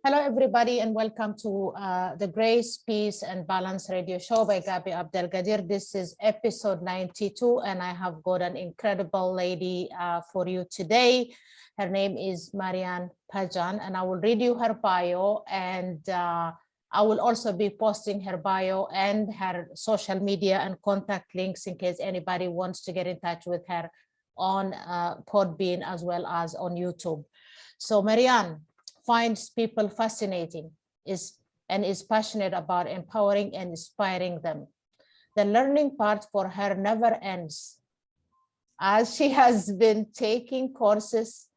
Hello, everybody, and welcome to the Grace, Peace, and Balance radio show by Gabi Abdelgadir. This is episode 92, and I have got an incredible lady for you today. Her name is Marianne Padjan, and I will read you her bio, and I will also be posting her bio and her social media and contact links in case anybody wants to get in touch with her on Podbean as well as on YouTube. So Marianne finds people fascinating and is passionate about empowering and inspiring them. The learning part for her never ends, as she has been taking courses,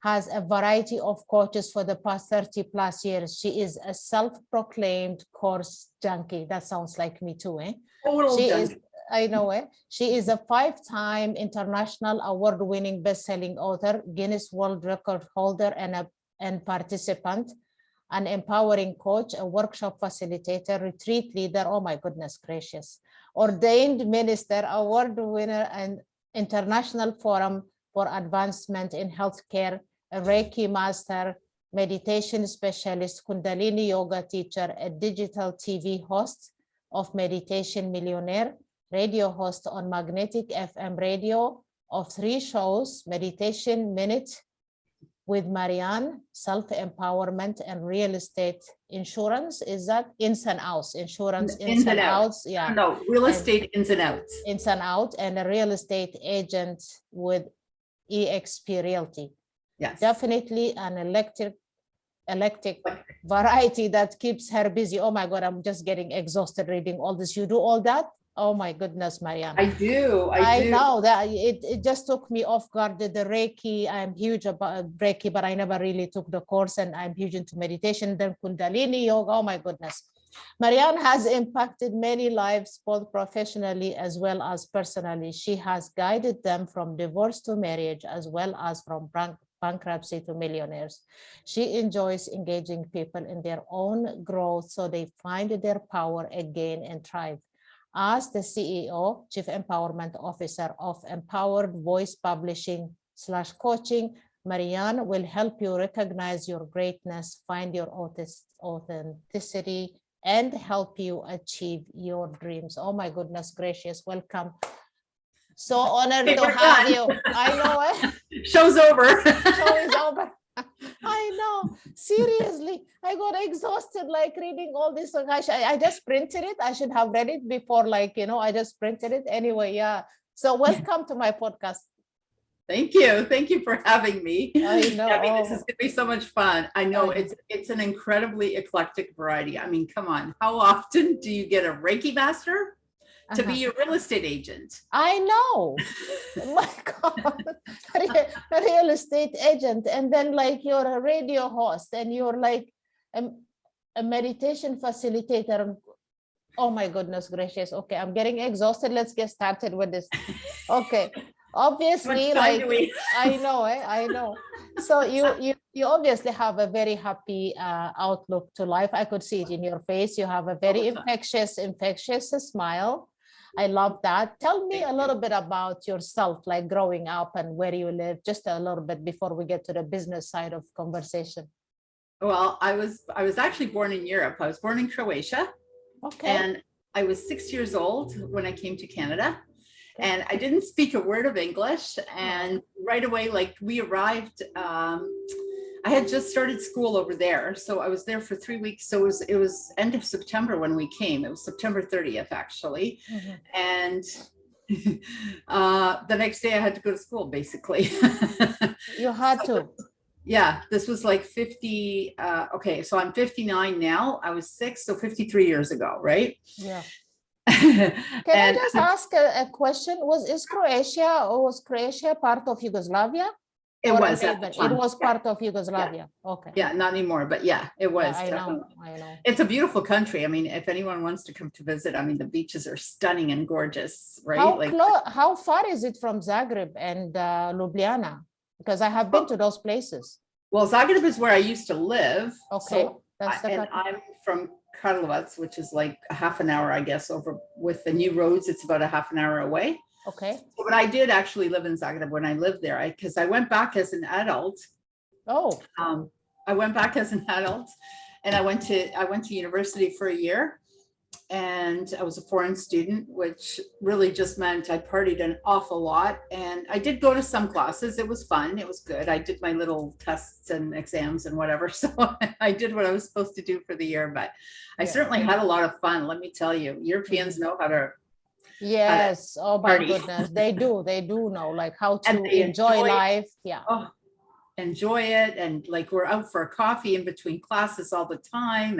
has a variety of coaches for the past 30 plus years. She is a self-proclaimed course junkie. That sounds like me too, eh? I know it. She is a 5-time international award-winning best-selling author, Guinness World Record holder, and participant, an empowering coach, a workshop facilitator, retreat leader, oh my goodness gracious, ordained minister, award winner, and international forum for advancement in healthcare, a Reiki Master, meditation specialist, Kundalini Yoga teacher, a digital TV host of Meditation Millionaire, radio host on Magnetic FM radio of 3 shows, Meditation Minute with Marianne, self-empowerment and real estate insurance. Is that ins and outs? Insurance ins and outs. Yeah. No, real estate ins and outs. Ins and out, and a real estate agent with EXP Realty. Yes. Definitely an eclectic variety that keeps her busy. Oh my God, I'm just getting exhausted reading all this. You do all that? Oh my goodness, Marianne. I do. I know that it just took me off guard. The Reiki, I'm huge about Reiki, but I never really took the course, and I'm huge into meditation. Then Kundalini Yoga, oh my goodness. Marianne has impacted many lives, both professionally as well as personally. She has guided them from divorce to marriage, as well as from bankruptcy to millionaires. She enjoys engaging people in their own growth so they find their power again and thrive. As the CEO, Chief Empowerment Officer of Empowered Voice Publishing / Coaching, Marianne will help you recognize your greatness, find your authenticity, and help you achieve your dreams. Oh my goodness gracious, welcome. So honored to have you. I know it. Show's over. Show is over. I know, seriously, I got exhausted like reading all this. I just printed it. I should have read it before, I just printed it anyway. Yeah. So welcome to my podcast. Thank you. Thank you for having me. I know. I mean, this is going to be so much fun. I know it's an incredibly eclectic variety. I mean, come on. How often do you get a Reiki Master to be a real estate agent? I know. My God, a real estate agent, and then you're a radio host, and you're like a meditation facilitator. Oh my goodness gracious. Okay, I'm getting exhausted. Let's get started with this. Okay, obviously, I know. So you obviously have a very happy outlook to life. I could see it in your face. You have a very infectious smile. I love that. Tell me a little bit about yourself, like growing up and where you live, just a little bit before we get to the business side of conversation. Well, I was actually born in Europe. I was born in Croatia. Okay. And I was 6 years old when I came to Canada. And I didn't speak a word of English. And right away, we arrived, I had just started school over there. So I was there for 3 weeks. So it was end of September when we came. It was September 30th, actually. And the next day I had to go to school, basically. You had to. Yeah, this was like 50. Okay, so I'm 59 now. I was 6, so 53 years ago, right? Yeah. Can I just ask a question? Was Croatia part of Yugoslavia? It was. It was part of Yugoslavia. Yeah. Okay. Yeah, not anymore, but yeah, it was. Yeah, I know. It's a beautiful country. I mean, if anyone wants to come to visit, I mean, the beaches are stunning and gorgeous, right? How far is it from Zagreb and Ljubljana? Because I have been to those places. Well, Zagreb is where I used to live. Okay. So I'm from Karlovac, which is like a half an hour, I guess, over with the new roads. It's about a half an hour away. Okay. But I did actually live in Zagreb when I lived there, because I went back as an adult. Oh. I went back as an adult, and I went to university for a year, and I was a foreign student, which really just meant I partied an awful lot. And I did go to some classes. It was fun. It was good. I did my little tests and exams and whatever. So I did what I was supposed to do for the year, but I certainly had a lot of fun. Let me tell you, Europeans know how to. Yes. Oh my goodness. They do know like how to enjoy life. Yeah. Oh, enjoy it. And like, we're out for a coffee in between classes all the time,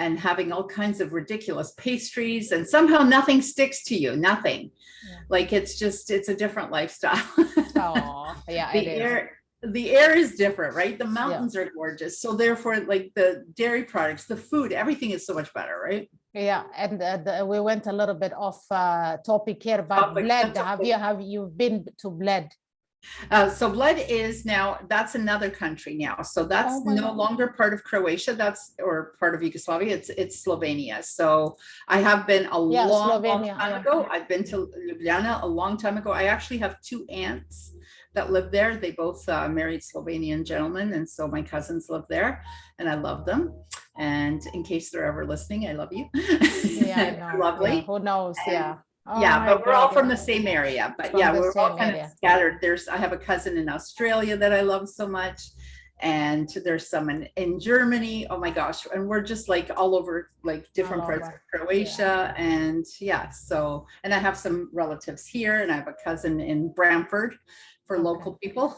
and having all kinds of ridiculous pastries, and somehow nothing sticks to you, nothing. Like, it's a different lifestyle. Oh, yeah. The air is different, right? The mountains are gorgeous. So therefore, like, the dairy products, the food, everything is so much better, right? Yeah. And we went a little bit off topic here, but Bled, have you been to Bled? So Bled is now, that's another country now. So that's no longer part of Croatia. Or part of Yugoslavia. It's Slovenia. So I have been a long time ago. I've been to Ljubljana a long time ago. I actually have 2 aunts that live there. They both married Slovenian gentlemen. And so my cousins live there, and I love them. And in case they're ever listening, I love you. Yeah, I know. Lovely. Yeah, who knows? Yeah. Oh, yeah, but we're all from the same area. But yeah, we're all kind of scattered. I have a cousin in Australia that I love so much, and there's some in Germany. Oh my gosh, and we're just like all over, like different parts of Croatia, and so, and I have some relatives here, and I have a cousin in Bramford for local people.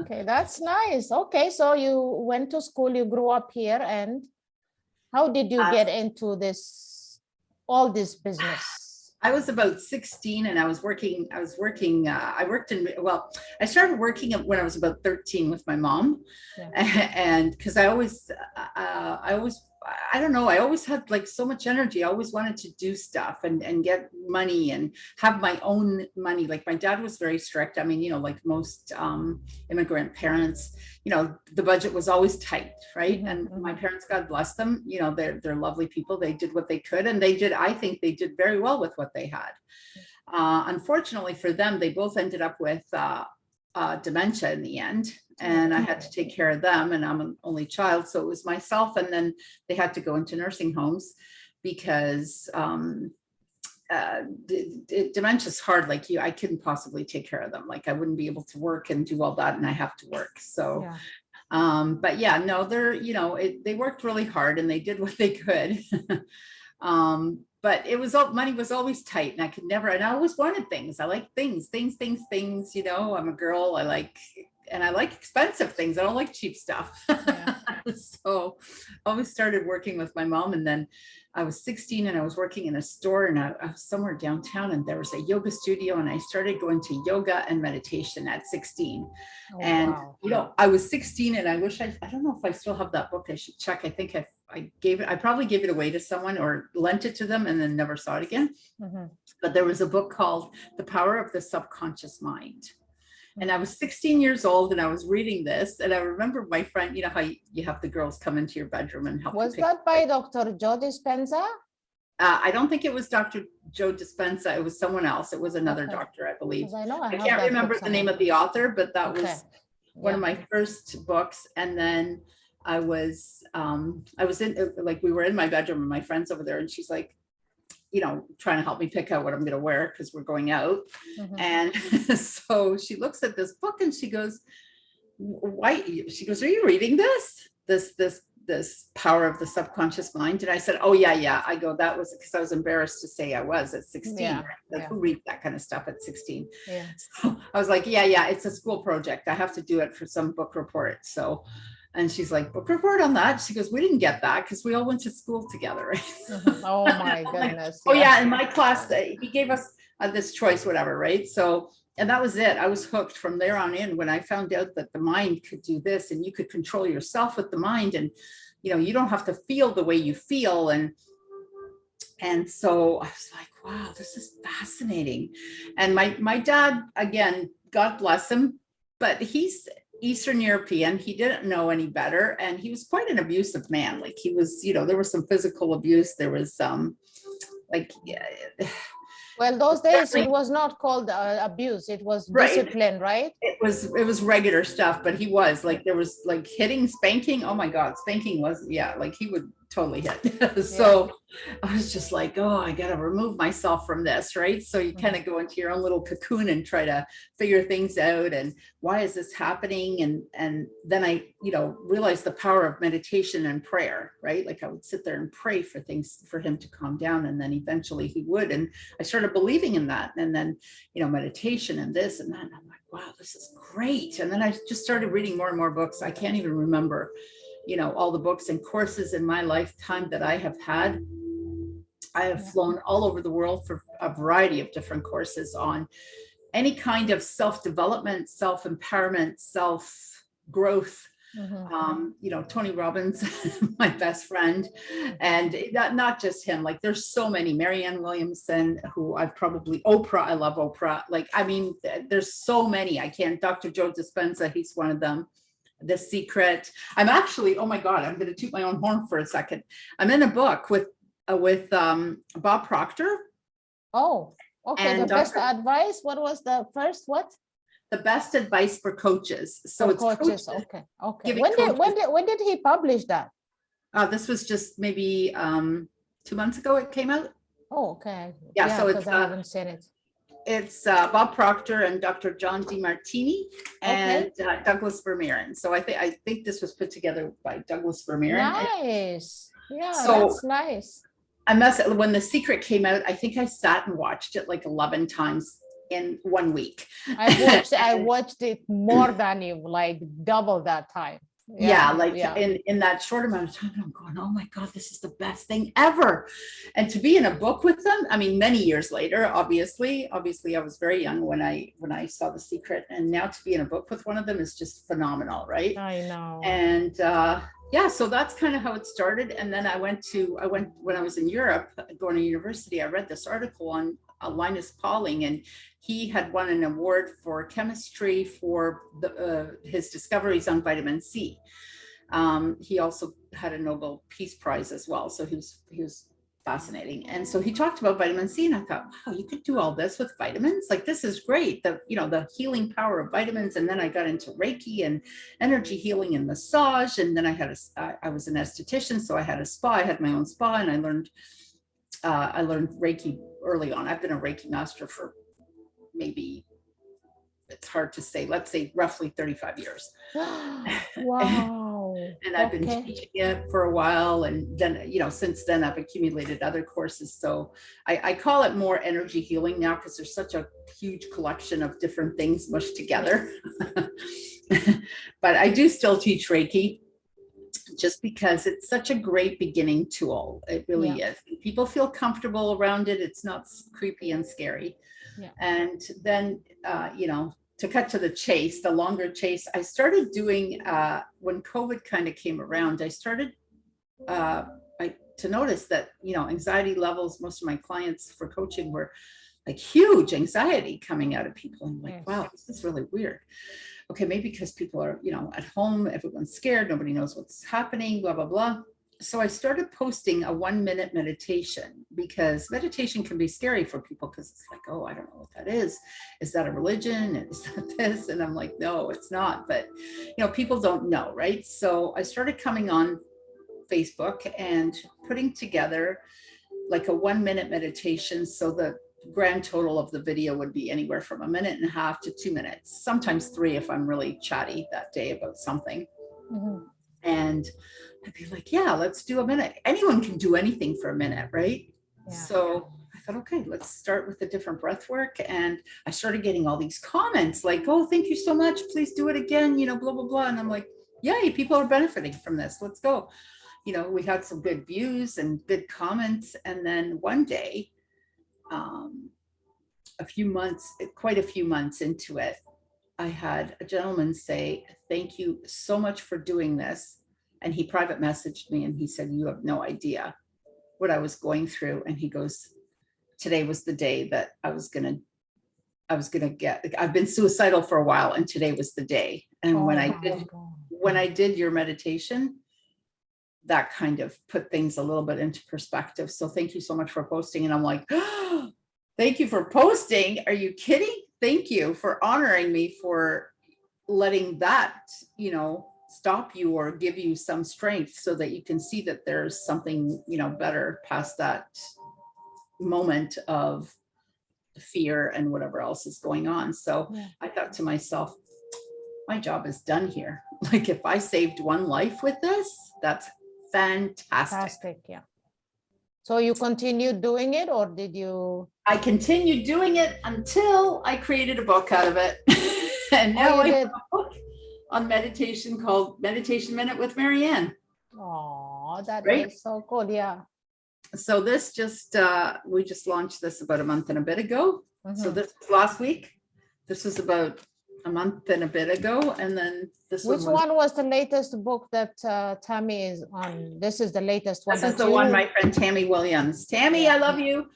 Okay, that's nice. Okay, so you went to school, you grew up here, and how did you get into all this business? I was about 16, and I worked I started working when I was about 13 with my mom. And because I don't know, I always had like so much energy. I always wanted to do stuff and get money and have my own money. Like, my dad was very strict. I mean, like most immigrant parents, the budget was always tight, right? And my parents, God bless them, they're lovely people. They did what they could, and I think they did very well with what they had. Unfortunately for them, they both ended up with dementia in the end, and I had to take care of them, and I'm an only child, so it was myself, and then they had to go into nursing homes because dementia is hard. Like, I couldn't possibly take care of them. Like, I wouldn't be able to work and do all that, and I have to work. So but yeah, no, they worked really hard, and they did what they could. But money was always tight, and I could never, and I always wanted things. I like things, I'm a girl. I like expensive things. I don't like cheap stuff. So I always started working with my mom, and then I was 16, and I was working in a store, and I was somewhere downtown, and there was a yoga studio, and I started going to yoga and meditation at 16. I was 16, and I wish I don't know if I still have that book. I should check. I think I probably gave it away to someone or lent it to them and then never saw it again. But there was a book called The Power of the Subconscious Mind. And I was 16 years old, and I was reading this, and I remember my friend, how you have the girls come into your bedroom and help. Was that by Dr. Joe Dispenza? I don't think it was Dr. Joe Dispenza. It was someone else. It was another doctor, I believe. I can't remember the name of the author, but that was one of my first books. And then I was in, like, we were in my bedroom, and my friend's over there, and she's like, trying to help me pick out what I'm going to wear because we're going out. And so she looks at this book, and she goes, she goes, are you reading this Power of the Subconscious Mind? And I said, oh yeah. I go, that was because I was embarrassed to say I was at 16. Who reads that kind of stuff at 16? So I was like, yeah, it's a school project. I have to do it for some book report. So, and she's like, book report on that? She goes, we didn't get that because we all went to school together, right? Oh my goodness. Like, in my class, he gave us this choice, whatever, right? So, and that was it. I was hooked from there on in when I found out that the mind could do this, and you could control yourself with the mind, and you don't have to feel the way you feel. And so I was like, wow, this is fascinating. And my dad, again, God bless him, but he's Eastern European. He didn't know any better, and he was quite an abusive man. Like, he was, there was some physical abuse. There was Well, those days it was not called abuse. It was discipline, right? It was regular stuff, but he was like, there was like hitting, spanking. Oh my God, spanking was, yeah, like he would totally hit. So I was just like, oh, I got to remove myself from this, right? So you kind of go into your own little cocoon and try to figure things out, and why is this happening? And then I, realized the power of meditation and prayer, right? Like I would sit there and pray for things, for him to calm down, and then eventually he would. And I started believing in that. And then, meditation and this and that. And I'm like, wow, this is great. And then I just started reading more and more books. I can't even remember, all the books and courses in my lifetime that I have had. I have flown all over the world for a variety of different courses on any kind of self-development, self-empowerment, self-growth. Tony Robbins, my best friend, and not just him, like there's so many, Marianne Williamson, who Oprah, I love Oprah. Like, I mean, there's so many, Dr. Joe Dispenza, he's one of them. The Secret. I'm actually, oh my God, I'm going to toot my own horn for a second. I'm in a book with Bob Proctor. Oh, okay. And the best advice. What was the first? What? The best advice for coaches. So for it's coaches. Okay. When did he publish that? This was just maybe 2 months ago. It came out. Oh, okay. Yeah. So it's I haven't seen it. It's Bob Proctor and Dr. John DeMartini and Douglas Vermeeren. So I think this was put together by Douglas Vermeeren. Nice. Yeah, so that's nice. When The Secret came out, I think I sat and watched it like 11 times in 1 week. I watched it more than you, like double that time. In that short amount of time, I'm going, oh my God, this is the best thing ever. And to be in a book with them, I mean, many years later, obviously I was very young when I saw The Secret, and now to be in a book with one of them is just phenomenal, right? I know. And so that's kind of how it started. And then I went when I was in Europe going to university, I read this article on Linus Pauling, and he had won an award for chemistry for his discoveries on vitamin C. He also had a Nobel Peace Prize as well. So he was fascinating. And so he talked about vitamin C, and I thought, wow, you could do all this with vitamins. Like, this is great. The healing power of vitamins. And then I got into Reiki and energy healing and massage. And then I was an esthetician. So I had a spa, I had my own spa, and I learned Reiki early on. I've been a Reiki master for maybe, it's hard to say, let's say roughly 35 years. Wow. And I've been teaching it for a while. And then, since then I've accumulated other courses. So I call it more energy healing now, because there's such a huge collection of different things mushed together. But I do still teach Reiki, just because it's such a great beginning tool. It really is. People feel comfortable around it. It's not creepy and scary. And then, to cut to the chase, the longer chase, I started doing, when COVID kind of came around, I started to notice that, anxiety levels, most of my clients for coaching were like huge anxiety coming out of people. I'm like, wow, this is really weird. Okay, maybe because people are, at home, everyone's scared, nobody knows what's happening, blah, blah, blah. So I started posting a 1-minute meditation, because meditation can be scary for people, because it's like, oh, I don't know what that is. Is that a religion? Is that this? And I'm like, no, it's not. But, people don't know, right? So I started coming on Facebook and putting together like a 1-minute meditation. So the grand total of the video would be anywhere from 1.5 minutes to 2 minutes, sometimes 3 if I'm really chatty that day about something. And I'd be like, yeah, let's do 1 minute. Anyone can do anything for 1 minute, right? So I thought, okay, let's start with a different breath work. And I started getting all these comments like, oh, thank you so much, please do it again, blah, blah, blah. And I'm like, yay, people are benefiting from this, let's go. We had some good views and good comments. And then one day, quite a few months into it, I had a gentleman say, thank you so much for doing this. And he private messaged me and he said, you have no idea what I was going through. And he goes, today was the day that I was gonna I've been suicidal for a while, and today was the day. And when I did your meditation, that kind of put things a little bit into perspective. So thank you so much for posting. And I'm like, oh, Thank you for posting. Are you kidding? Thank you for honoring me for letting that, you know, stop you or give you some strength so that you can see that there's something, you know, better past that moment of fear and whatever else is going on. So I thought to myself, my job is done here. Like if I saved one life with this, that's fantastic. Yeah. So you continued doing it, or did you? I continued doing it until I created a book out of it. And now I have a book on meditation called Meditation Minute with Marianne. Oh, that is so cool. Yeah. So this just, we just launched this about a month and a bit ago. So this was last week. This was about a month and a bit ago. And then this Which one was the latest book that Tammy is on? This is the latest one. This is the one, my friend Tammy Williams. Tammy, I love you.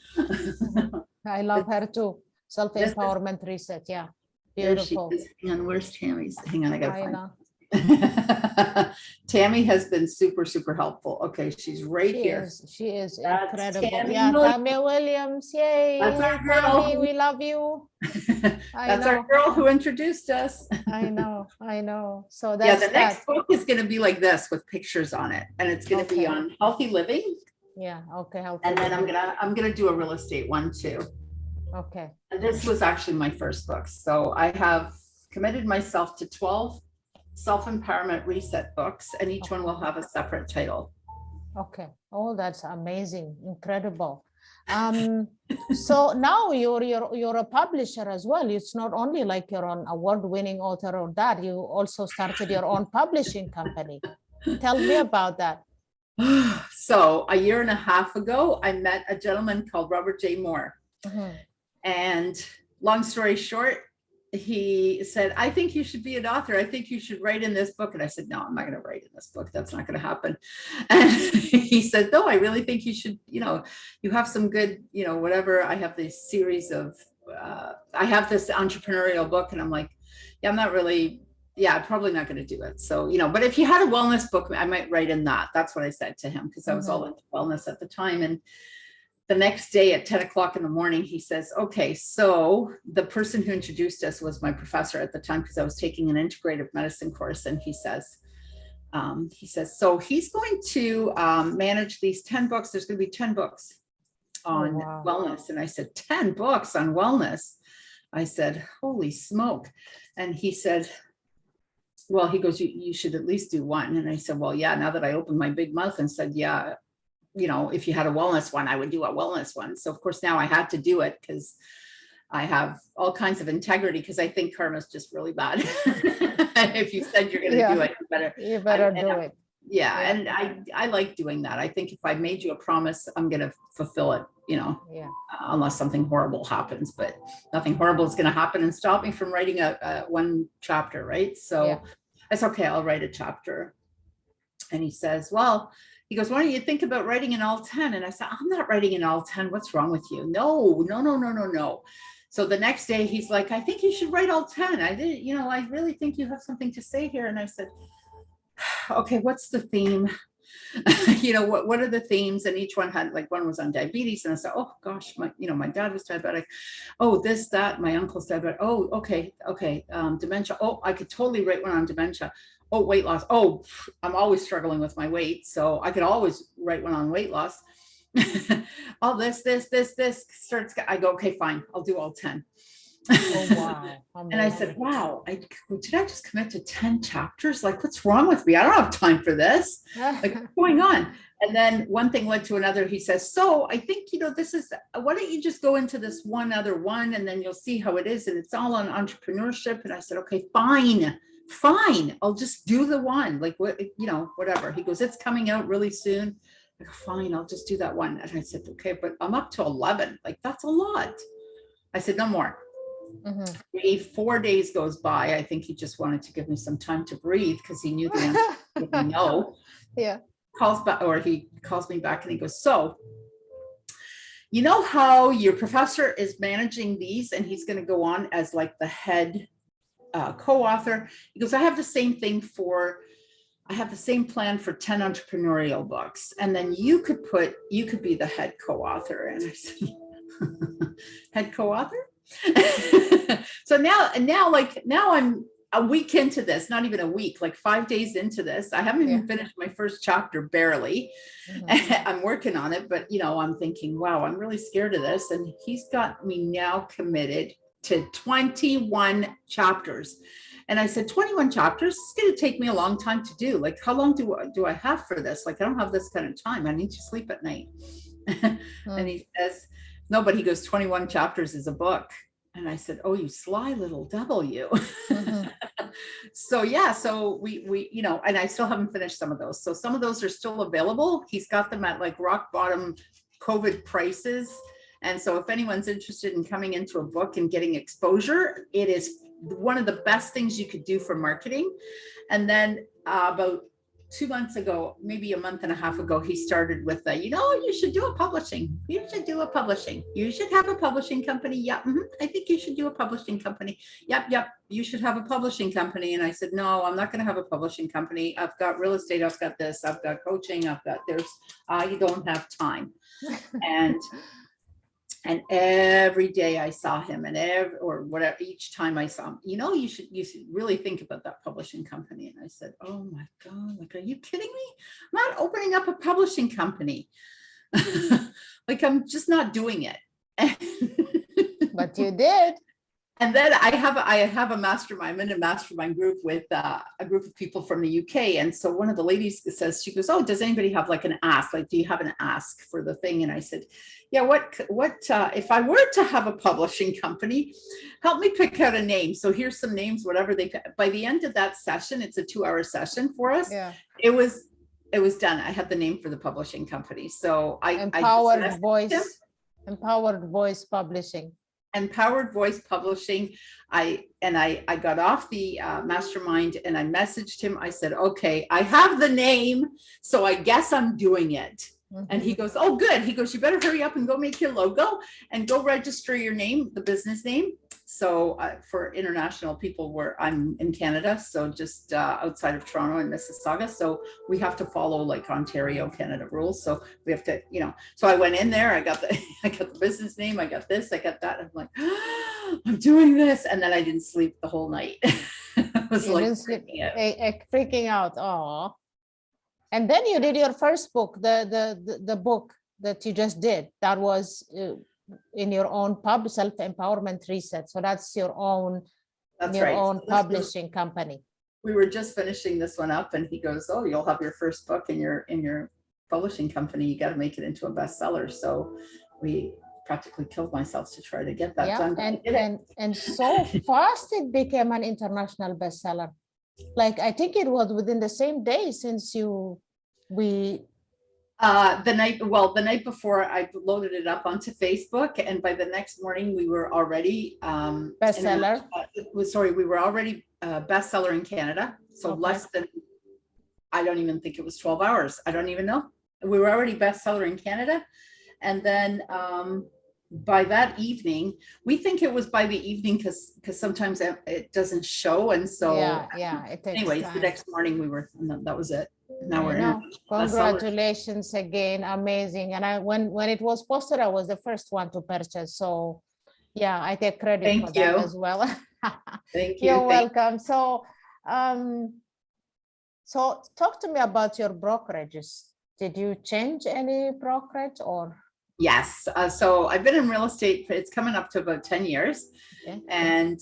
I love her too. Self-empowerment reset. Yeah. Beautiful. Hang on, where's Tammy's? Hang on, I gotta find Tammy has been super, super helpful. Okay, she's right here. She is incredible. Tammy Williams. Yay. That's our girl. Tammy, we love you. That's our girl who introduced us. I know. So that's the next book is going to be like this with pictures on it, and it's going to be on healthy living. Yeah. Okay. And then I'm gonna do a real estate one too. Okay. And this was actually my first book. So I have committed myself to 12 self-empowerment reset books, and each one will have a separate title. Okay. Oh, that's amazing. Incredible. So now you're a publisher as well. It's not only like you're an award-winning author or that, you also started your own publishing company. Tell me about that. So a year and a half ago, I met a gentleman called Robert J. Moore. And long story short, he said, I think you should be an author. I think you should write in this book. And I said, no, I'm not going to write in this book. That's not going to happen. And he said, no, I really think you should, you know, you have some good, you know, whatever. I have this series of, I have this entrepreneurial book. And I'm like, yeah, I'm not really, I'm probably not going to do it. So, you know, but if you had a wellness book, I might write in that. That's what I said to him, because I was all into wellness at the time. And the next day at 10 o'clock in the morning, he says, okay, so the person who introduced us was my professor at the time, because I was taking an integrative medicine course. And he says, so he's going to manage these 10 books. There's going to be 10 books on wellness. And I said, 10 books on wellness. I said, holy smoke. And he said, well, he goes, you should at least do one. And I said, well, yeah, now that I opened my big mouth and said, yeah, you know, if you had a wellness one, I would do a wellness one. So of course now I had to do it because I have all kinds of integrity, because I think karma is just really bad. If you said you're going to do it, you better do it. Yeah. And I like doing that. I think if I made you a promise, I'm going to fulfill it, you know, unless something horrible happens, but nothing horrible is going to happen and stop me from writing a one chapter. Right. So it's okay. I'll write a chapter. And he says, well, he goes, why don't you think about writing in all 10? And I said, I'm not writing in all 10. What's wrong with you? No. So the next day he's like, I think you should write all 10. I did, you know, I really think you have something to say here. And I said, okay, what's the theme? You know, what are the themes? And each one had, like, one was on diabetes. And I said, oh gosh, my dad was diabetic. Oh, this, that, my uncle's diabetic. Oh, okay. Dementia. Oh, I could totally write one on dementia. Oh, weight loss. Oh, I'm always struggling with my weight. So I could always write one on weight loss. All this starts. I go, okay, fine. I'll do all 10. Oh, wow. And I said, wow, did I just commit to 10 chapters? Like, what's wrong with me? I don't have time for this. Like, what's going on? And then one thing led to another. He says, so I think, you know, why don't you just go into this one other one, and then you'll see how it is. And it's all on entrepreneurship. And I said, okay, fine. I'll just do the one, like, what, you know, whatever. He goes, it's coming out really soon. I go, fine, I'll just do that one. And I said, okay, but I'm up to 11. Like, that's a lot. I said, no more. 4 days goes by. I think he just wanted to give me some time to breathe, because he knew the answer. No. Yeah. He calls me back and he goes, so, you know how your professor is managing these, and he's going to go on as like the head co-author. He goes, I have the same plan for 10 entrepreneurial books. And then you could be the head co-author. And I said, head co-author. So now I'm a week into this, not even a week, like 5 days into this. I haven't even finished my first chapter, barely. I'm working on it, but I'm thinking, wow, I'm really scared of this. And he's got me now committed to 21 chapters. And I said, 21 chapters, it's going to take me a long time to do. Like, how long do I have for this? Like, I don't have this kind of time. I need to sleep at night. And he says, no, but he goes, 21 chapters is a book. And I said, oh, you sly little devil, you. So yeah, so we and I still haven't finished some of those. So some of those are still available. He's got them at like rock bottom COVID prices. And so if anyone's interested in coming into a book and getting exposure, it is one of the best things you could do for marketing. And then about 2 months ago, maybe a month and a half ago, he started with you should do a publishing. You should do a publishing. You should have a publishing company. Yeah, I think you should do a publishing company. Yep. You should have a publishing company. And I said, no, I'm not going to have a publishing company. I've got real estate. I've got this. I've got coaching. You don't have time. And every day I saw him, each time I saw him, you should really think about that publishing company. And I said, oh my God, like, are you kidding me? I'm not opening up a publishing company. Like, I'm just not doing it. But you did. And then I have a mastermind. I'm in a mastermind group with a group of people from the UK. And so one of the ladies says, she goes, oh, does anybody have like an ask? Like, do you have an ask for the thing? And I said, yeah, what if I were to have a publishing company, help me pick out a name. So here's some names, whatever by the end of that session, it's a 2-hour session for us. Yeah. It was done. I had the name for the publishing company. So Empowered Voice Publishing. Empowered Voice Publishing. I got off the mastermind and I messaged him. I said, okay, I have the name, so I guess I'm doing it. And he goes, oh, good. He goes, you better hurry up and go make your logo and go register your name, the business name. So for international people, I'm in Canada, so just outside of Toronto and Mississauga. So we have to follow like Ontario, Canada rules. So we have to, so I went in there, I got the business name, I got this, I got that. I'm like, oh, I'm doing this. And then I didn't sleep the whole night. I was freaking out. Oh. And then you did your first book, the book that you just did. That was in your own self-empowerment reset. So that's your own, publishing company. We were just finishing this one up, and he goes, "Oh, you'll have your first book in your publishing company. You got to make it into a bestseller." So we practically killed myself to try to get that done. And so fast it became an international bestseller. Like, I think it was within the same day since the night before I loaded it up onto Facebook, and by the next morning we were already bestseller. We were already bestseller in Canada. So less than, I don't even think it was 12 hours. I don't even know. We were already bestseller in Canada. And then by that evening, we think it was by the evening because sometimes it doesn't show. And so it takes anyways, time. the next morning that was it. Now we're congratulations again, amazing. And when it was posted, I was the first one to purchase. So yeah, I take credit for that as well. Thank you. You're welcome. So so talk to me about your brokerages. Did you change any brokerage or? Yes. So I've been in real estate. It's coming up to about 10 years. Okay. And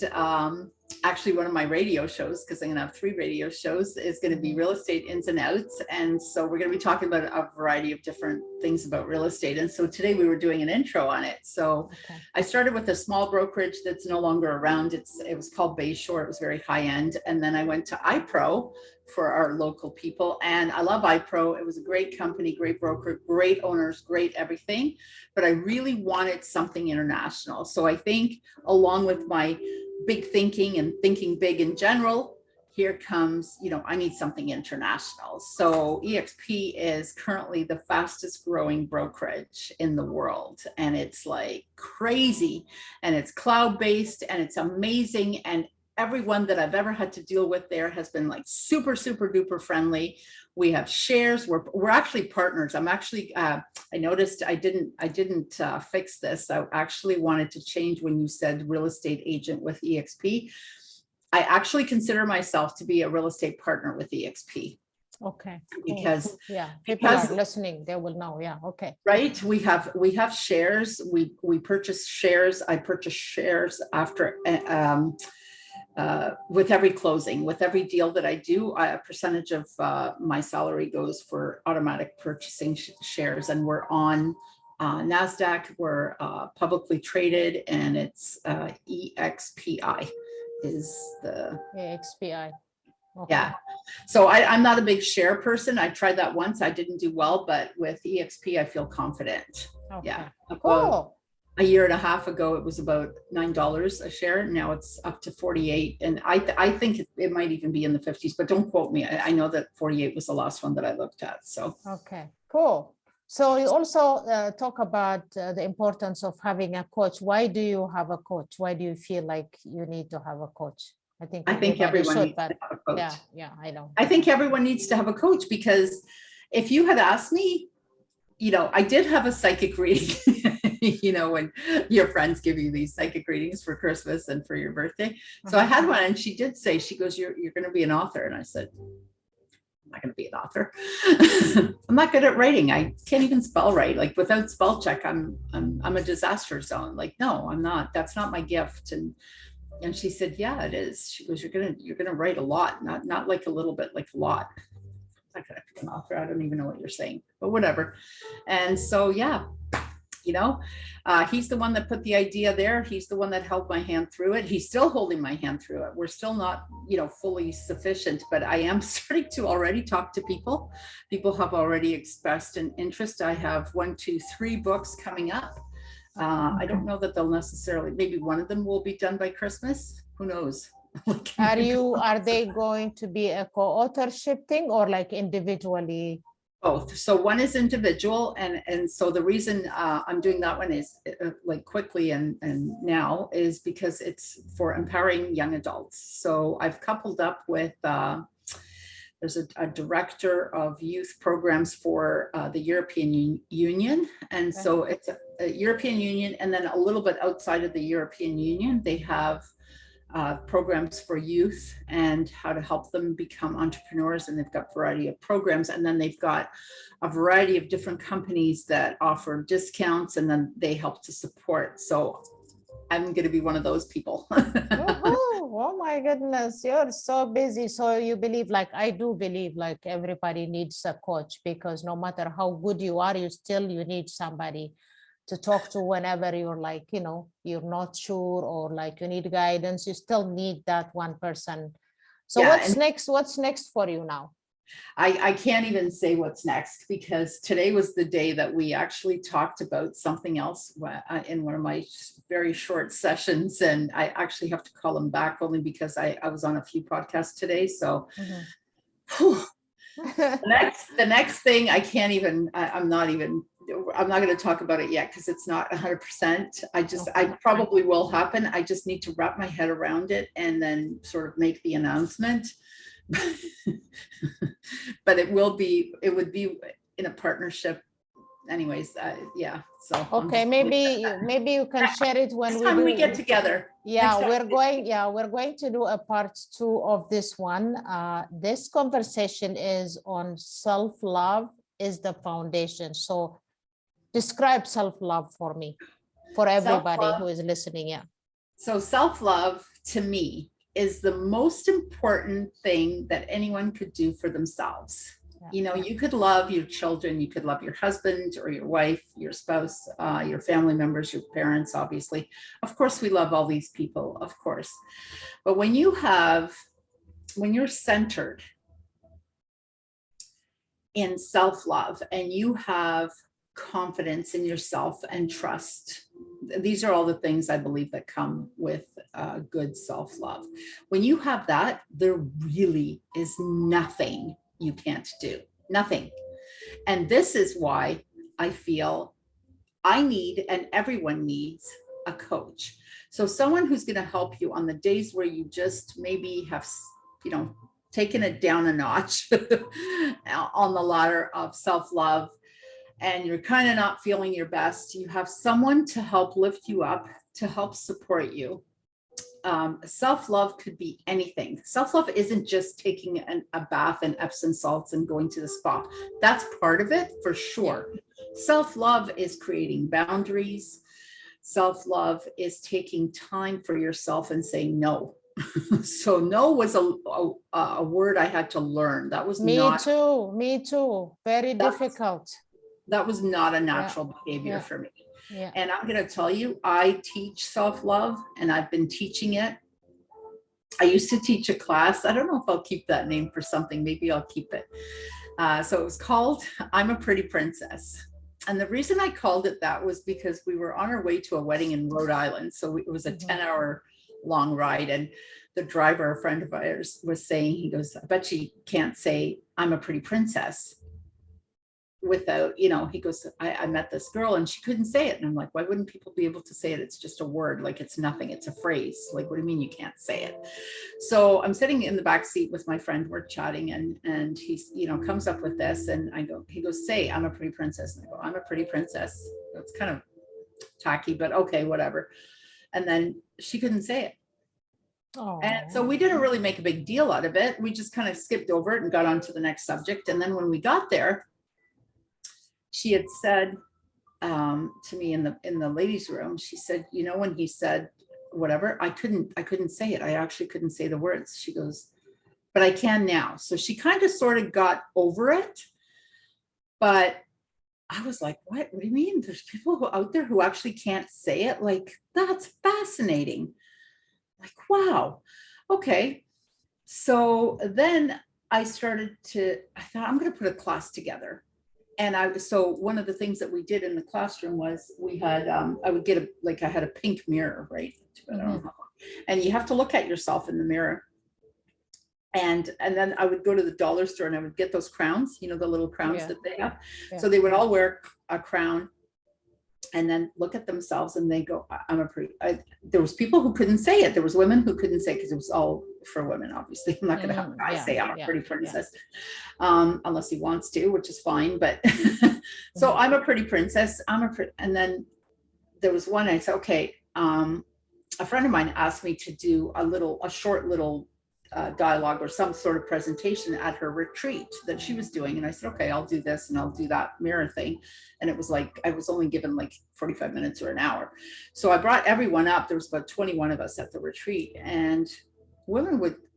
actually one of my radio shows, because I'm going to have 3 radio shows, is going to be real estate ins and outs. And so we're going to be talking about a variety of different things about real estate. And so today we were doing an intro on it. So I started with a small brokerage that's no longer around. It was called Bayshore. It was very high end. And then I went to iPro for our local people. And I love iPro. It was a great company, great broker, great owners, great everything. But I really wanted something international. So I think along with my big thinking and thinking big in general, here comes, I need something international. So EXP is currently the fastest growing brokerage in the world. And it's like crazy, and it's cloud-based, and it's amazing. And everyone that I've ever had to deal with there has been like super, super duper friendly. We have shares. We're actually partners. I'm actually, I noticed I didn't fix this. I actually wanted to change when you said real estate agent with EXP. I actually consider myself to be a real estate partner with EXP. Okay. Because people are listening, they will know. Yeah. Okay. Right. We have shares. We purchase shares. I purchase shares after with every closing, with every deal that I do, a percentage of my salary goes for automatic purchasing shares, and we're on NASDAQ. We're publicly traded, and it's EXPI is the EXPI. Okay. Yeah. So I'm not a big share person. I tried that once. I didn't do well, but with EXP, I feel confident. Okay. Yeah. Cool. A year and a half ago, it was about $9 a share. Now it's up to 48. And I think it might even be in the 50s, but don't quote me. I know that 48 was the last one that I looked at. So. Okay, cool. So you also talk about the importance of having a coach. Why do you have a coach? Why do you feel like you need to have a coach? I think everyone should, needs to have a coach. Yeah, I know. I think everyone needs to have a coach, because if you had asked me, I did have a psychic reading, when your friends give you these psychic readings for Christmas and for your birthday. So I had one, and she did say, she goes, you're going to be an author. And I said, I'm not going to be an author. I'm not good at writing. I can't even spell right. Like without spell check, I'm a disaster zone. Like, no, I'm not. That's not my gift. And she said, yeah, it is. She goes, you're gonna write a lot, not like a little bit, like a lot. I'm not gonna be an author. I don't even know what you're saying, but whatever. And so, yeah, he's the one that put the idea there. He's the one that held my hand through it. He's still holding my hand through it. We're still not, fully sufficient, but I am starting to already talk to people. People have already expressed an interest. I have 1, 2, 3 books coming up. I don't know that they'll necessarily, maybe one of them will be done by Christmas. Who knows? Are they going to be a co-authorship thing or like individually? Both. So one is individual. And so the reason I'm doing that one is like quickly and now is because it's for empowering young adults. So I've coupled up with, there's a director of youth programs for the European Union. And so it's a European Union, and then a little bit outside of the European Union, they have programs for youth and how to help them become entrepreneurs. And they've got a variety of programs. And then they've got a variety of different companies that offer discounts, and then they help to support. So I'm going to be one of those people. Oh my goodness, you're so busy. So you believe, like I do believe, like everybody needs a coach, because no matter how good you are, you need somebody to talk to whenever you're like, you're not sure, or like you need guidance. You still need that one person. So yeah, what's next for you now? I can't even say what's next, because today was the day that we actually talked about something else in one of my very short sessions, and I actually have to call him back only because I was on a few podcasts today. So the next thing I can't even, I'm not going to talk about it yet, because it's not 100%. I probably will happen. I just need to wrap my head around it and then sort of make the announcement. But it would be in a partnership anyways. Yeah, so okay, maybe you can share it when we get together. Yeah, we're going to do a part 2 of this one. This conversation is on self-love is the foundation. So describe self-love for me, for everybody who is listening. Yeah. So self-love to me is the most important thing that anyone could do for themselves. Yeah. You could love your children, you could love your husband or your wife, your spouse, your family members, your parents, obviously. Of course, we love all these people, of course. But when you're centered in self-love and you have confidence in yourself and trust, these are all the things I believe that come with good self-love. When you have that, there really is nothing you can't do, nothing. And this is why I feel I need, and everyone needs, a coach. So someone who's going to help you on the days where you just maybe have, taken it down a notch on the ladder of self-love, and you're kind of not feeling your best, you have someone to help lift you up, to help support you. Self-love could be anything. Self-love isn't just taking a bath in Epsom salts and going to the spa. That's part of it for sure. Self-love is creating boundaries. Self-love is taking time for yourself and saying no. So no was a word I had to learn. That was me too. Very difficult. That was not a natural behavior for me. And I'm going to tell you, I teach self-love, and I've been teaching it. I used to teach a class. I don't know if I'll keep that name for something. Maybe I'll keep it. So it was called I'm a Pretty Princess. And the reason I called it that was because we were on our way to a wedding in Rhode Island. So it was a 10-hour long ride. And the driver, a friend of ours, was saying, he goes, I bet you can't say I'm a pretty princess without, he goes, I met this girl and she couldn't say it. And I'm like, why wouldn't people be able to say it? It's just a word, like it's nothing, it's a phrase. Like, what do you mean you can't say it? So I'm sitting in the back seat with my friend, we're chatting, and he's, comes up with this, and he goes, say, I'm a pretty princess. And I go, I'm a pretty princess. It's kind of tacky, but okay, whatever. And then she couldn't say it. Oh. And so we didn't really make a big deal out of it. We just kind of skipped over it and got on to the next subject. And then when we got there, she had said to me in the ladies' room, she said, when he said whatever, I couldn't say it. I actually couldn't say the words. She goes, but I can now. So she kind of sort of got over it. But I was like, what do you mean? There's people out there who actually can't say it? Like, that's fascinating. Like, wow. Okay. So then I thought, I'm going to put a class together. And so one of the things that we did in the classroom was we had, I would get I had a pink mirror, right? I don't know how, and you have to look at yourself in the mirror. And then I would go to the dollar store and I would get those crowns, the little crowns that they have. So they would all wear a crown and then look at themselves and they go, there was people who couldn't say it. There was women who couldn't say, because it was all for women, obviously. I'm not going to have guys say I'm a pretty princess, unless he wants to, which is fine. But so I'm a pretty princess. And then there was one, I said, okay, a friend of mine asked me to do a short little dialogue or some sort of presentation at her retreat that she was doing. And I said, okay, I'll do this and I'll do that mirror thing. And it was like, I was only given like 45 minutes or an hour. So I brought everyone up. There was about 21 of us at the retreat, and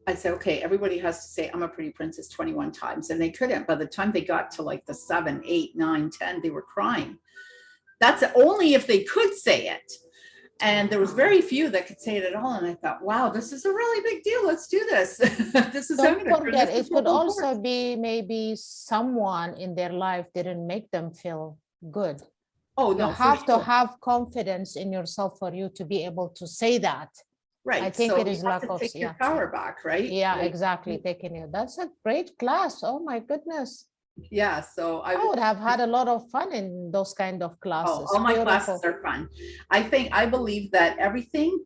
I said, okay, everybody has to say, I'm a pretty princess 21 times. And they couldn't. By the time they got to like the 7, 8, 9, 10, they were crying. That's only if they could say it. And there was very few that could say it at all. And I thought, wow, this is a really big deal. Let's do this. Don't forget, it could also be maybe someone in their life didn't make them feel good. Oh, no, you have to have confidence in yourself for you to be able to say that. Right. I think it is lack of your power back, right? Yeah, exactly. Taking it. That's a great class. Oh my goodness. Yeah, so I would have had a lot of fun in those kind of classes. All my classes are fun. I believe that everything,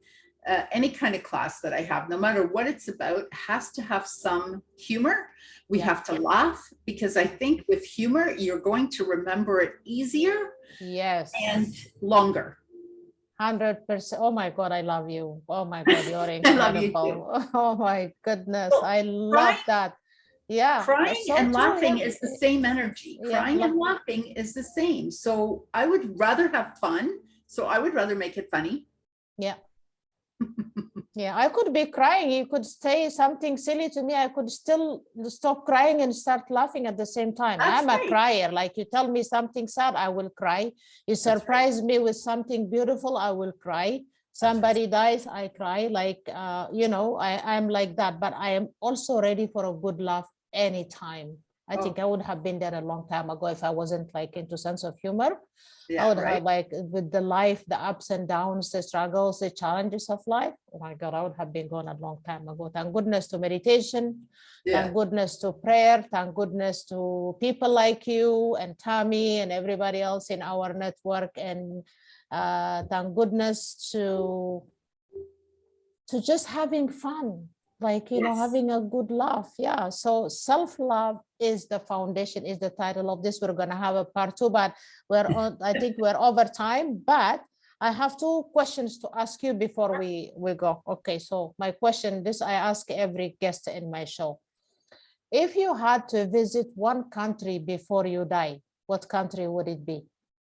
any kind of class that I have, no matter what it's about, has to have some humor. We have to laugh, because I think with humor, you're going to remember it easier. Yes. And longer. 100%. Oh my God, I love you. Oh my God, you're incredible. I love you too. Oh my goodness, I love that. Yeah, crying and laughing is the same energy. Crying and laughing is the same. So I would rather have fun. So I would rather make it funny. Yeah. Yeah, I could be crying. You could say something silly to me. I could still stop crying and start laughing at the same time. I'm a crier. Like, you tell me something sad, I will cry. You surprise me with something beautiful, I will cry. Somebody dies, I cry. Like, I'm like that. But I am also ready for a good laugh anytime. I think I would have been there a long time ago if I wasn't like into sense of humor. I would have, like, with the life, the ups and downs, the struggles, the challenges of life. Oh my God, I would have been gone a long time ago. Thank goodness to meditation. Thank goodness to prayer. Thank goodness to people like you and Tammy and everybody else in our network. And thank goodness to to just having fun, like, you know, having a good laugh. Yeah. So self-love is the foundation, is the title of this. We're going to have a part 2, but I think we're over time, but I have 2 questions to ask you before we go. Okay. So my question, this I ask every guest in my show. If you had to visit one country before you die, what country would it be?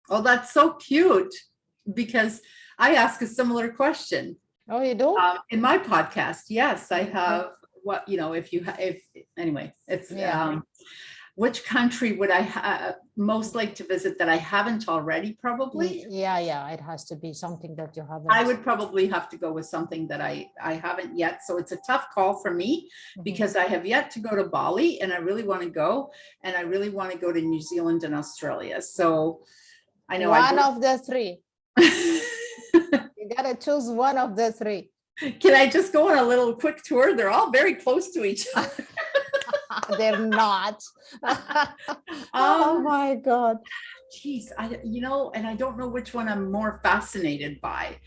Oh, that's so cute, because I ask a similar question. Oh, you do? In my podcast, yes, I have. What, you know, if anyway, it's which country would I most like to visit that I haven't already? Probably. Yeah, it has to be something that you haven't. I would probably have to go with something that I haven't yet. So it's a tough call for me, because I have yet to go to Bali, and I really want to go, and I really want to go to New Zealand and Australia. So I know one of the 3. You gotta choose one of the 3. Can I just go on a little quick tour? They're all very close to each other. They're not. Oh my God. Geez, you know, and I don't know which one I'm more fascinated by.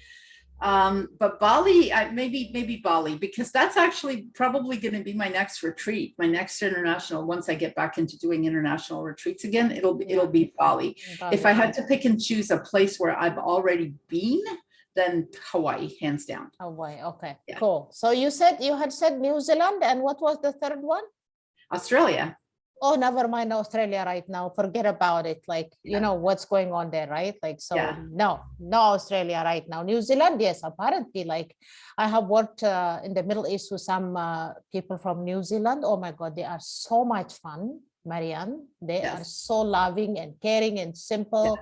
But Bali, maybe Bali, because that's actually probably going to be my next retreat, my next international. Once I get back into doing international retreats again, it'll be Bali. If I had to pick and choose a place where I've already been, then Hawaii, hands down. Hawaii, okay, cool. So you had said New Zealand, and what was the third one? Australia. Oh, never mind Australia right now. Forget about it. Like, you know what's going on there, right? Like, so no Australia right now. New Zealand, yes, apparently. Like, I have worked in the Middle East with some people from New Zealand. Oh my God, they are so much fun, Marianne. They are so loving and caring and simple.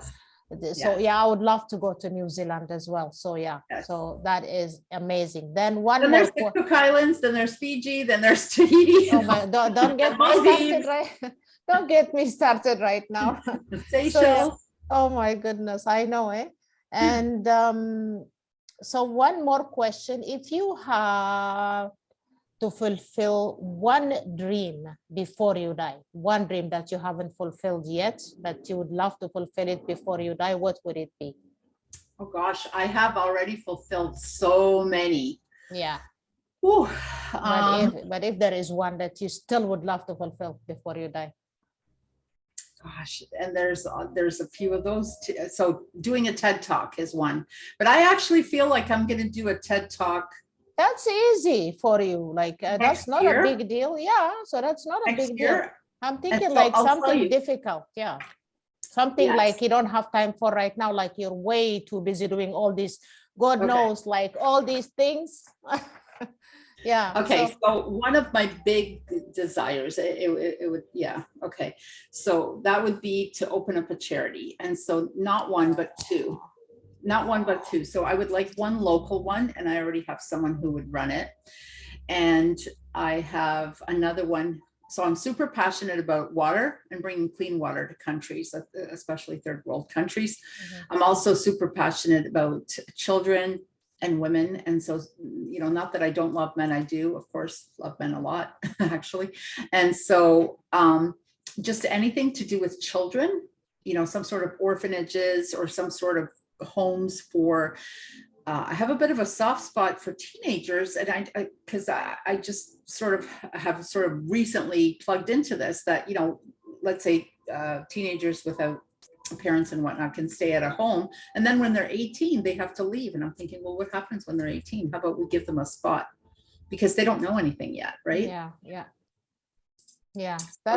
So I would love to go to New Zealand as well. So so that is amazing. Then there's the Cook Islands, then there's Fiji, then there's Tahiti. Oh my, don't get me started, right? Don't get me started right now. Seychelles. Oh my goodness, I know, eh? And so one more question. If you have to fulfill one dream before you die, one dream that you haven't fulfilled yet, but you would love to fulfill it before you die, what would it be? Oh gosh, I have already fulfilled so many. Yeah. Ooh, but if there is one that you still would love to fulfill before you die. Gosh, and there's a few of those too. So doing a TED Talk is one, but I actually feel like I'm going to do a TED Talk. That's easy for you. Like that's not a big deal. Yeah. So that's not a big deal. I'm thinking like something difficult. Yeah. Something like you don't have time for right now. Like you're way too busy doing all these, God knows, like all these things. Yeah. Okay. So one of my big desires, it would, okay. So that would be to open up a charity. And so not one, but two. Not one, but two. So I would like one local one, and I already have someone who would run it. And I have another one. So I'm super passionate about water and bringing clean water to countries, especially third world countries. I'm also super passionate about children and women. And so, you know, not that I don't love men, I do, of course, love men a lot, actually. And so just anything to do with children, you know, some sort of orphanages or some sort of homes for, I have a bit of a soft spot for teenagers, and because I just sort of have sort of recently plugged into this, that, you know, let's say teenagers without parents and whatnot can stay at a home, and then when they're 18 they have to leave, and I'm thinking, well, what happens when they're 18? How about we give them a spot, because they don't know anything yet, right? That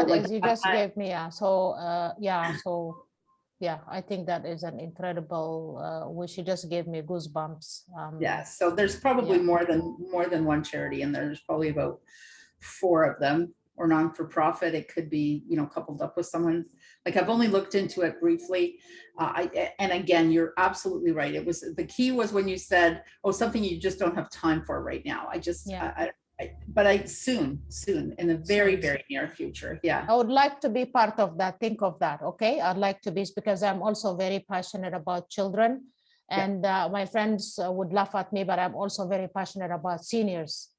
is, you just gave me so I think that is an incredible wish. You just gave me goosebumps. So there's probably more than one charity, and there's probably about 4 of them, or non-for-profit. It could be, you know, coupled up with someone. Like, I've only looked into it briefly. And again, you're absolutely right. It was, the key was when you said, oh, something you just don't have time for right now. But soon in the very, very near future. Yeah. I would like to be part of that. Think of that. Okay. I'd like to be, because I'm also very passionate about children, and my friends would laugh at me, but I'm also very passionate about seniors.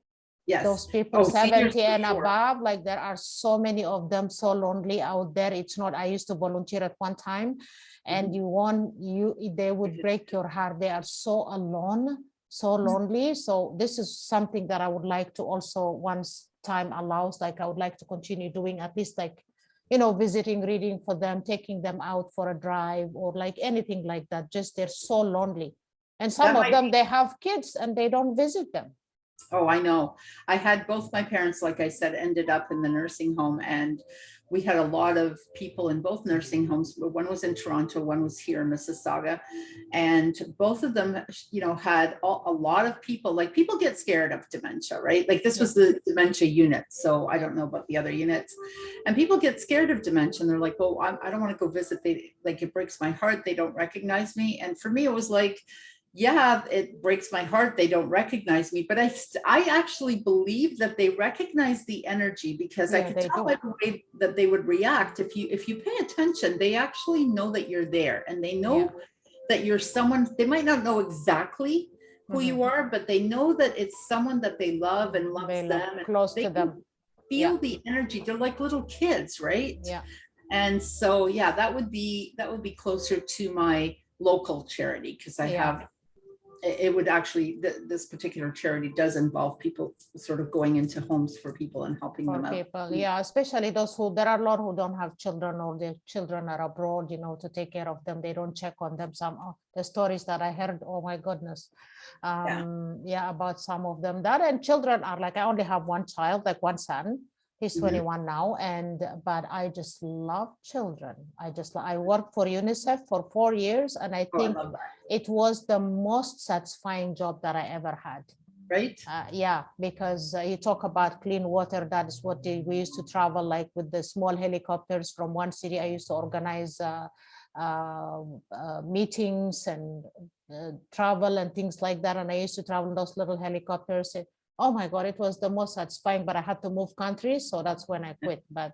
Yes. Those people 70 and above, like there are so many of them, so lonely out there. It's not, I used to volunteer at one time, and they would break your heart. They are so alone. so lonely. So this is something that I would like to also, once time allows, like I would like to continue doing, at least like, you know, visiting, reading for them, taking them out for a drive or like anything like that. Just they're so lonely. And some of them, they have kids and they don't visit them. Oh, I know. I had both my parents, like I said, ended up in the nursing home, and we had a lot of people in both nursing homes. One was in Toronto, one was here in Mississauga, and both of them, you know, had a lot of people. Like, people get scared of dementia, right? Like, this was the dementia unit, so I don't know about the other units. And people get scared of dementia, and they're like, "Oh, I don't want to go visit. They, like, it breaks my heart. They don't recognize me." And for me, it was like, yeah, it breaks my heart they don't recognize me, but I actually believe that they recognize the energy, because I could tell by the way that they would react. If you pay attention, they actually know that you're there, and they know that you're someone. They might not know exactly who you are, but they know that it's someone that they love and loves them, and close to them. Feel the energy. They're like little kids, right? Yeah. And so, yeah, that would be closer to my local charity, because I have. It would actually, this particular charity does involve people sort of going into homes for people and helping them out. Yeah, especially those who, there are a lot who don't have children, or their children are abroad, you know, to take care of them. They don't check on them. Some the stories that I heard, oh my goodness. About some of them. That, and children are like, I only have one child, like one son. He's 21 now, but I just love children. I worked for UNICEF for 4 years, and I think it was the most satisfying job that I ever had. Right? Because you talk about clean water. That is what we used to travel, like with the small helicopters from one city. I used to organize meetings and travel and things like that. And I used to travel in those little helicopters. Oh my God, it was the most satisfying, but I had to move countries. So that's when I quit. But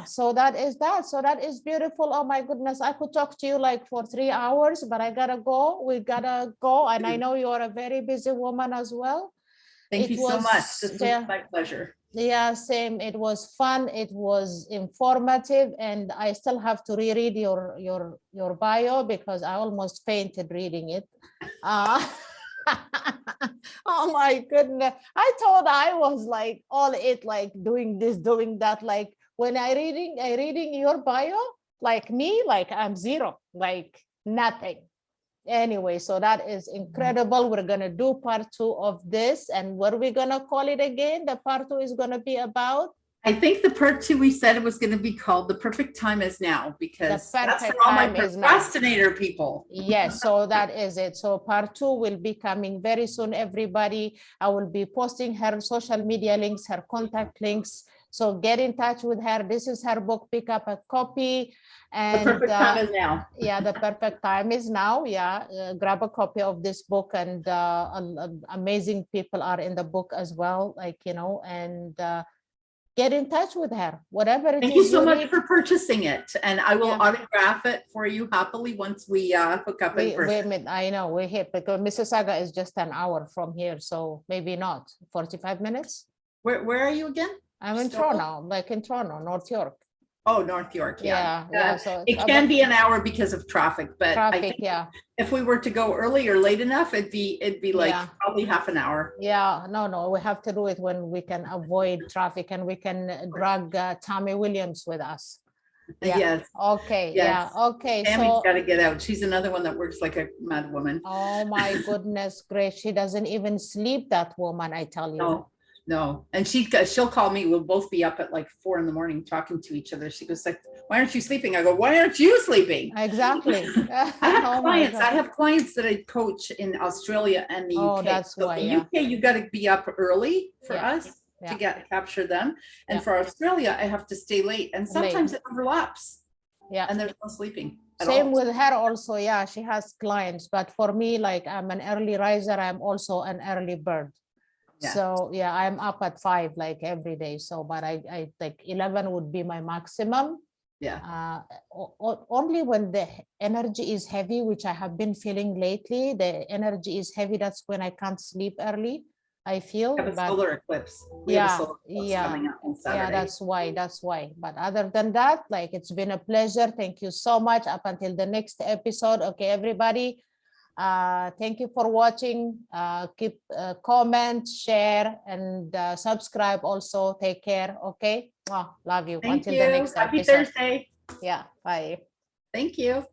so that is that. So that is beautiful. Oh my goodness. I could talk to you like for 3 hours, but I gotta go. We gotta go. And I know you're a very busy woman as well. Thank you so much. This was my pleasure. Yeah, same. It was fun. It was informative, and I still have to reread your bio, because I almost fainted reading it. Oh my goodness. I thought I was like all it, like doing this, doing that. Like when I reading your bio, like me, like I'm zero, like nothing. Anyway, so that is incredible. We're gonna do part 2 of this. And what are we gonna call it again? The part 2 is gonna be about? I think the part 2 we said it was going to be called "The Perfect Time Is Now," because that's for all my procrastinator people. Yes, so that is it. So part 2 will be coming very soon, everybody. I will be posting her social media links, her contact links. So get in touch with her. This is her book. Pick up a copy. And The Perfect Time Is Now. Yeah, The Perfect Time Is Now. Yeah, grab a copy of this book, and amazing people are in the book as well. Like, you know, and get in touch with her, whatever it is. Thank you so much for purchasing it. And I will autograph it for you happily once we hook up in person. I know we're here, because Mississauga is just an hour from here. So maybe not 45 minutes. Where are you again? I'm in Toronto, like in Toronto, North York. Oh, North York. Yeah. So it can be an hour because of traffic, but I think if we were to go early or late enough, it'd be like probably half an hour. Yeah, no, we have to do it when we can avoid traffic, and we can drag Tammy Williams with us. Yes. Okay. Yes. Yeah. Okay. Tammy's got to get out. She's another one that works like a mad woman. Oh my goodness gracious. She doesn't even sleep, that woman, I tell you. No. And she'll call me. We'll both be up at like 4 a.m. talking to each other. She goes like, "Why aren't you sleeping?" I go, "Why aren't you sleeping?" Exactly. I have clients that I coach in Australia and the UK. Oh, that's why. In the UK, you got to be up early for us to capture them. And for Australia, I have to stay late. And sometimes it overlaps. Yeah. And there's no sleeping. Same with her also. Yeah, she has clients. But for me, like, I'm an early riser. I'm also an early bird. Yeah. So yeah, I'm up at 5 like every day. So, but I like 11 would be my maximum. Yeah. Only when the energy is heavy, which I have been feeling lately, the energy is heavy. That's when I can't sleep early. I feel. Have a solar eclipse. We have a solar eclipse coming up on Saturday. Yeah, that's why. But other than that, like, it's been a pleasure. Thank you so much. Up until the next episode. Okay, everybody. Thank you for watching. Keep comment, share, and subscribe also. Take care. Okay. Oh, love you. Thank Until you. the next Happy episode. Thursday. Yeah. Bye. Thank you.